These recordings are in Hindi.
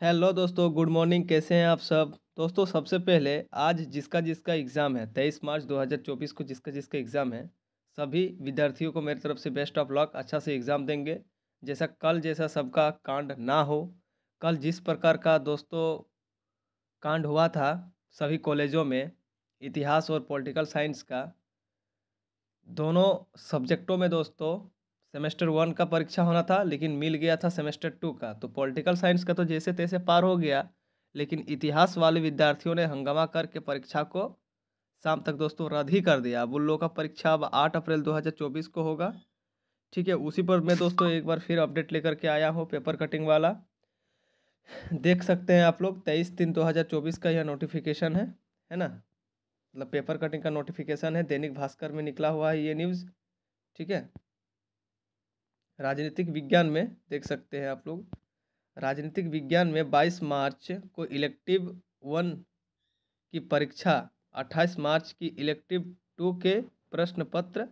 हेलो दोस्तों, गुड मॉर्निंग। कैसे हैं आप सब दोस्तों? सबसे पहले आज जिसका जिसका एग्ज़ाम है 23 मार्च 2024 को जिसका जिसका एग्ज़ाम है, सभी विद्यार्थियों को मेरी तरफ से बेस्ट ऑफ लक। अच्छा से एग्ज़ाम देंगे। कल जैसा सबका कांड ना हो। कल जिस प्रकार का दोस्तों कांड हुआ था सभी कॉलेजों में, इतिहास और पॉलिटिकल साइंस का, दोनों सब्जेक्टों में दोस्तों सेमेस्टर 1 का परीक्षा होना था लेकिन मिल गया था सेमेस्टर 2 का। तो पॉलिटिकल साइंस का तो जैसे तैसे पार हो गया, लेकिन इतिहास वाले विद्यार्थियों ने हंगामा करके परीक्षा को शाम तक दोस्तों रद्द ही कर दिया। अब उन लोगों का परीक्षा अब 8 अप्रैल 2024 को होगा। ठीक है, उसी पर मैं दोस्तों एक बार फिर अपडेट लेकर के आया हूँ, पेपर कटिंग वाला। देख सकते हैं आप लोग 23/3/2024 का यह नोटिफिकेशन है ना। मतलब पेपर कटिंग का नोटिफिकेशन है, दैनिक भास्कर में निकला हुआ है ये न्यूज़। ठीक है, राजनीतिक विज्ञान में देख सकते हैं आप लोग। राजनीतिक विज्ञान में 22 मार्च को इलेक्टिव 1 की परीक्षा, 28 मार्च की इलेक्टिव 2 के प्रश्न पत्र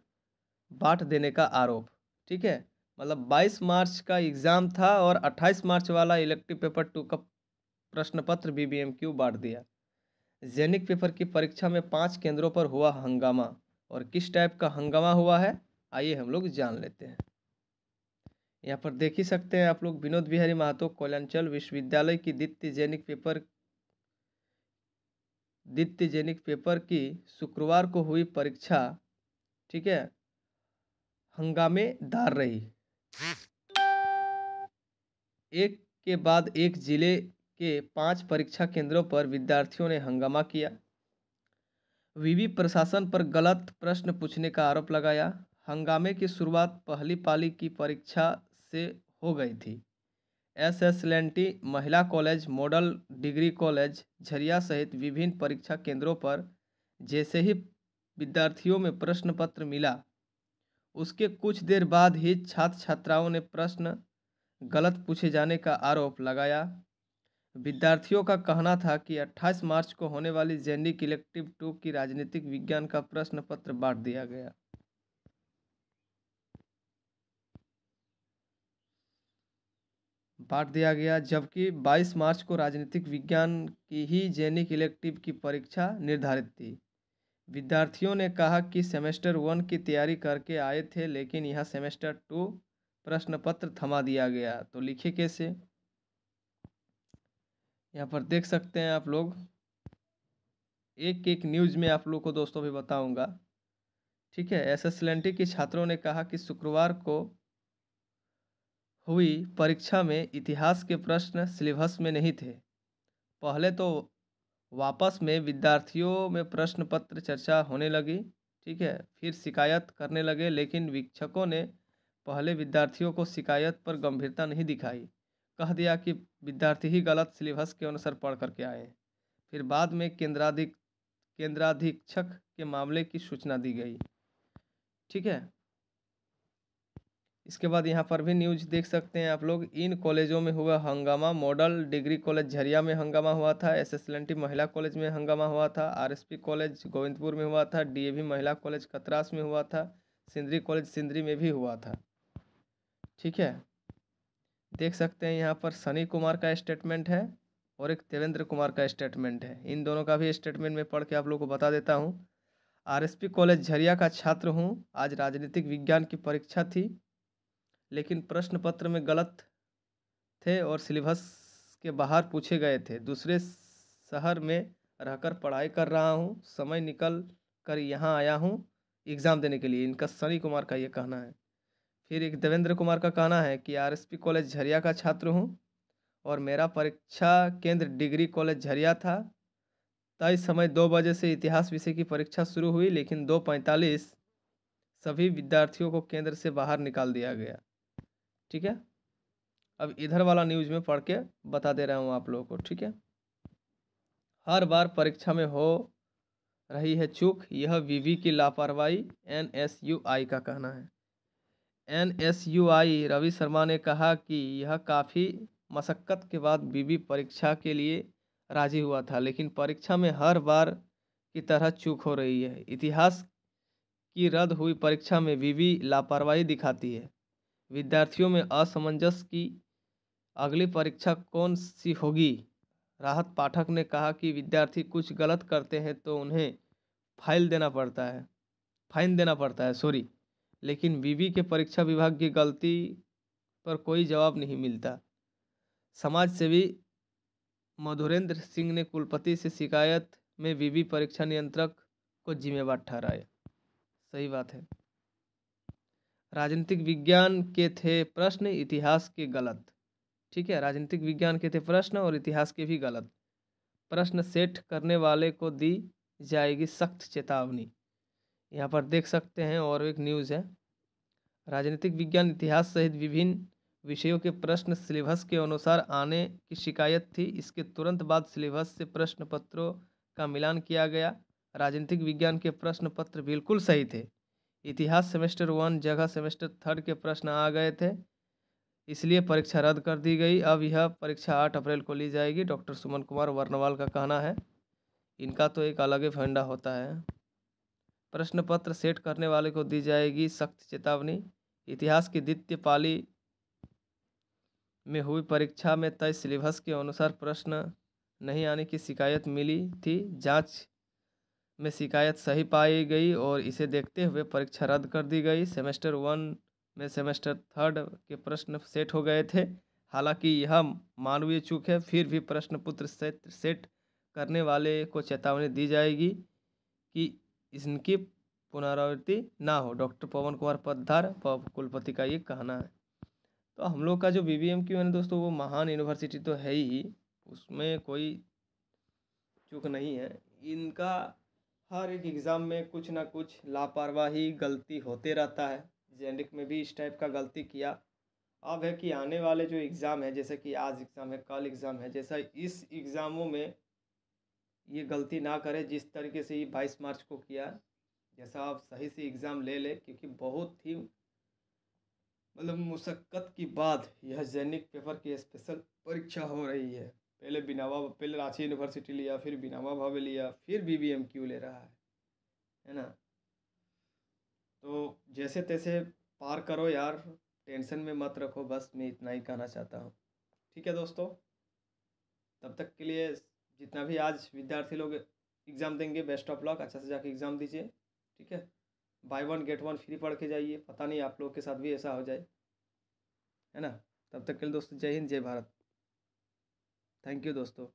बांट देने का आरोप। ठीक है, मतलब 22 मार्च का एग्ज़ाम था और 28 मार्च वाला इलेक्टिव पेपर 2 का प्रश्न पत्र BBMQ बांट दिया। जेनिक पेपर की परीक्षा में 5 केंद्रों पर हुआ हंगामा। और किस टाइप का हंगामा हुआ है आइए हम लोग जान लेते हैं। यहाँ पर देख ही सकते हैं आप लोग, विनोद बिहारी महतो कोयलांचल विश्वविद्यालय की द्वितीय जेनिक पेपर की शुक्रवार को हुई परीक्षा, ठीक है, हंगामेदार रही। एक के बाद एक जिले के 5 परीक्षा केंद्रों पर विद्यार्थियों ने हंगामा किया। विवि प्रशासन पर गलत प्रश्न पूछने का आरोप लगाया। हंगामे की शुरुआत पहली पाली की परीक्षा से हो गई थी। SSLNT महिला college, model degree college Jharia सहित विभिन्न परीक्षा केंद्रों पर जैसे ही विद्यार्थियों में प्रश्न पत्र मिला, उसके कुछ देर बाद ही छात्र छात्राओं ने प्रश्न गलत पूछे जाने का आरोप लगाया। विद्यार्थियों का कहना था कि 28 मार्च को होने वाली जेनिक इलेक्टिव 2 की राजनीतिक विज्ञान का प्रश्न पत्र बांट दिया गया। जबकि 22 मार्च को राजनीतिक विज्ञान की ही जेनिक इलेक्टिव की परीक्षा निर्धारित थी। विद्यार्थियों ने कहा कि सेमेस्टर 1 की तैयारी करके आए थे, लेकिन यह सेमेस्टर 2 प्रश्न पत्र थमा दिया गया। तो लिखे कैसे? यहाँ पर देख सकते हैं आप लोग, एक एक न्यूज़ में आप लोग को दोस्तों भी बताऊंगा। ठीक है, SSLNT के छात्रों ने कहा कि शुक्रवार को हुई परीक्षा में इतिहास के प्रश्न सिलेबस में नहीं थे। पहले तो वापस में विद्यार्थियों में प्रश्न पत्र चर्चा होने लगी। ठीक है, फिर शिकायत करने लगे, लेकिन वीक्षकों ने पहले विद्यार्थियों को शिकायत पर गंभीरता नहीं दिखाई। कह दिया कि विद्यार्थी ही गलत सिलेबस के अनुसार पढ़ करके आए। फिर बाद में केंद्राधीक्षक के मामले की सूचना दी गई। ठीक है, इसके बाद यहाँ पर भी न्यूज देख सकते हैं आप लोग। इन कॉलेजों में हुआ हंगामा। मॉडल डिग्री कॉलेज झरिया में हंगामा हुआ था। SSLNT महिला कॉलेज में हंगामा हुआ था। RSP कॉलेज गोविंदपुर में हुआ था। DAV महिला कॉलेज कतरास में हुआ था। सिंदरी कॉलेज सिंदरी में भी हुआ था। ठीक है, देख सकते हैं यहाँ पर सनी कुमार का स्टेटमेंट है और एक देवेंद्र कुमार का स्टेटमेंट है। इन दोनों का भी स्टेटमेंट मैं पढ़ के आप लोग को बता देता हूँ। RSP कॉलेज झरिया का छात्र हूँ। आज राजनीतिक विज्ञान की परीक्षा थी, लेकिन प्रश्न पत्र में गलत थे और सिलेबस के बाहर पूछे गए थे। दूसरे शहर में रहकर पढ़ाई कर रहा हूँ, समय निकल कर यहाँ आया हूँ एग्ज़ाम देने के लिए। इनका सनी कुमार का ये कहना है। फिर एक देवेंद्र कुमार का कहना है कि RSP कॉलेज झरिया का छात्र हूँ और मेरा परीक्षा केंद्र डिग्री कॉलेज झरिया था। तय समय 2 बजे से इतिहास विषय की परीक्षा शुरू हुई, लेकिन 2:45 सभी विद्यार्थियों को केंद्र से बाहर निकाल दिया गया। ठीक है, अब इधर वाला न्यूज़ में पढ़ के बता दे रहा हूँ आप लोगों को। ठीक है, हर बार परीक्षा में हो रही है चूक, यह विवि की लापरवाही, NSUI का कहना है। NSUI रवि शर्मा ने कहा कि यह काफ़ी मशक्क़त के बाद विवि परीक्षा के लिए राजी हुआ था, लेकिन परीक्षा में हर बार की तरह चूक हो रही है। इतिहास की रद्द हुई परीक्षा में विवि लापरवाही दिखाती है। विद्यार्थियों में अगली परीक्षा कौन सी होगी? राहत पाठक ने कहा कि विद्यार्थी कुछ गलत करते हैं तो उन्हें फाइन देना पड़ता है सॉरी, लेकिन विवि के परीक्षा विभाग की गलती पर कोई जवाब नहीं मिलता। समाज सेवी मधुरेंद्र सिंह ने कुलपति से शिकायत में विवि परीक्षा नियंत्रक को जिम्मेवार ठहराया। सही बात है। राजनीतिक विज्ञान के थे प्रश्न, इतिहास के गलत। ठीक है, राजनीतिक विज्ञान के थे प्रश्न और इतिहास के भी गलत। प्रश्न सेट करने वाले को दी जाएगी सख्त चेतावनी। यहाँ पर देख सकते हैं और एक न्यूज़ है। राजनीतिक विज्ञान, इतिहास सहित विभिन्न विषयों के प्रश्न सिलेबस के अनुसार आने की शिकायत थी। इसके तुरंत बाद सिलेबस से प्रश्न पत्रों का मिलान किया गया। राजनीतिक विज्ञान के प्रश्न पत्र बिल्कुल सही थे। इतिहास सेमेस्टर 1 जगह सेमेस्टर 3 के प्रश्न आ गए थे, इसलिए परीक्षा रद्द कर दी गई। अब यह परीक्षा 8 अप्रैल को ली जाएगी। डॉक्टर सुमन कुमार वर्णवाल का कहना है। इनका तो एक अलग ही फंडा होता है। प्रश्न पत्र सेट करने वाले को दी जाएगी सख्त चेतावनी। इतिहास की द्वितीय पाली में हुई परीक्षा में तय सिलेबस के अनुसार प्रश्न नहीं आने की शिकायत मिली थी। जांच में शिकायत सही पाई गई और इसे देखते हुए परीक्षा रद्द कर दी गई। सेमेस्टर 1 में सेमेस्टर 3 के प्रश्न सेट हो गए थे। हालांकि यह मानवीय चूक है, फिर भी प्रश्न पत्र सेट करने वाले को चेतावनी दी जाएगी कि इनकी पुनरावृत्ति ना हो। डॉक्टर पवन कुमार पद्धार कुलपति का ये कहना है। तो हम लोग का जो BBMQ है ना दोस्तों, वो महान यूनिवर्सिटी तो है ही, उसमें कोई चूक नहीं है। इनका हर एक एग्ज़ाम में कुछ ना कुछ लापरवाही गलती होते रहता है। जेएनडिक में भी इस टाइप का गलती किया। अब है कि आने वाले जो एग्ज़ाम है, जैसे कि आज एग्ज़ाम है, कल एग्ज़ाम है, जैसा इस एग्ज़ामों में ये गलती ना करे जिस तरीके से ये 22 मार्च को किया। जैसा आप सही से एग्ज़ाम ले ले, क्योंकि बहुत ही मतलब मुशक्क़त के बाद यह जेनिक पेपर की स्पेशल परीक्षा हो रही है। पहले रांची यूनिवर्सिटी लिया, फिर बिनावा भावे लिया, फिर BBMQ ले रहा है ना। तो जैसे तैसे पार करो यार, टेंशन में मत रखो, बस मैं इतना ही कहना चाहता हूँ। ठीक है दोस्तों, तब तक के लिए जितना भी आज विद्यार्थी लोग एग्ज़ाम देंगे, बेस्ट ऑफ लक, अच्छा से जाके एग्ज़ाम दीजिए। ठीक है, बाय 1 गेट 1 फ्री पढ़ के जाइए। पता नहीं आप लोग के साथ भी ऐसा हो जाए, है ना। तब तक के लिए दोस्तों, जय हिंद, जय भारत। थैंक यू दोस्तों।